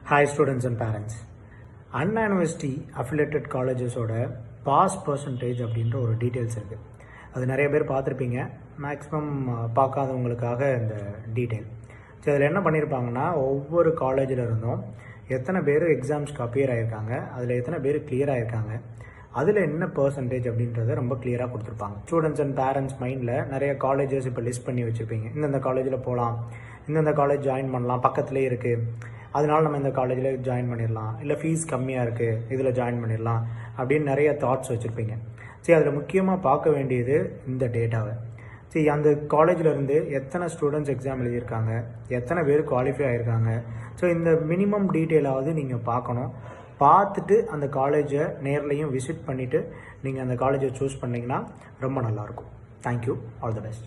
Hi students and parents. Anna University affiliated collegesோட pass percentage அப்படின்ற ஒரு டீட்டெயில்ஸ் இருக்குது. அது நிறைய பேர் பார்த்துருப்பீங்க. மேக்ஸிமம் பார்க்காதவங்களுக்காக இந்த டீட்டெயில். ஸோ அதில் என்ன பண்ணியிருப்பாங்கன்னா, ஒவ்வொரு காலேஜில் இருந்தும் எத்தனை பேர் எக்ஸாம்ஸ்க்கு அப்பியர் ஆகியிருக்காங்க, அதில் எத்தனை பேர் கிளியர் ஆகியிருக்காங்க, அதில் என்ன பர்சன்டேஜ் அப்படின்றத ரொம்ப கிளியராக கொடுத்துருப்பாங்க. ஸ்டூடெண்ட்ஸ் அண்ட் பேரண்ட்ஸ் மைண்டில் நிறைய காலேஜஸ் இப்போ லிஸ்ட் பண்ணி வச்சுருப்பீங்க. இந்தந்த காலேஜில் போகலாம், இந்தந்த காலேஜ் ஜாயின் பண்ணலாம், பக்கத்துலேயே இருக்குது, அதனால நம்ம இந்த காலேஜில் ஜாயின் பண்ணிடலாம், இல்லை ஃபீஸ் கம்மியாக இருக்குது இதில் ஜாயின் பண்ணிடலாம் அப்படின்னு நிறைய தாட்ஸ் வச்சுருப்பீங்க. சரி, அதில் முக்கியமாக பார்க்க வேண்டியது இந்த டேட்டாவை. சரி, அந்த காலேஜில் இருந்து எத்தனை ஸ்டூடெண்ட்ஸ் எக்ஸாம் எழுதியிருக்காங்க, எத்தனை பேர் குவாலிஃபை ஆகியிருக்காங்க, ஸோ இந்த மினிமம் டீட்டெயிலாவது நீங்கள் பார்க்கணும். பார்த்துட்டு அந்த காலேஜை நேர்லையும் விசிட் பண்ணிவிட்டு நீங்கள் அந்த காலேஜை சூஸ் பண்ணிங்கன்னா ரொம்ப நல்லாயிருக்கும். தேங்க்யூ. All the best.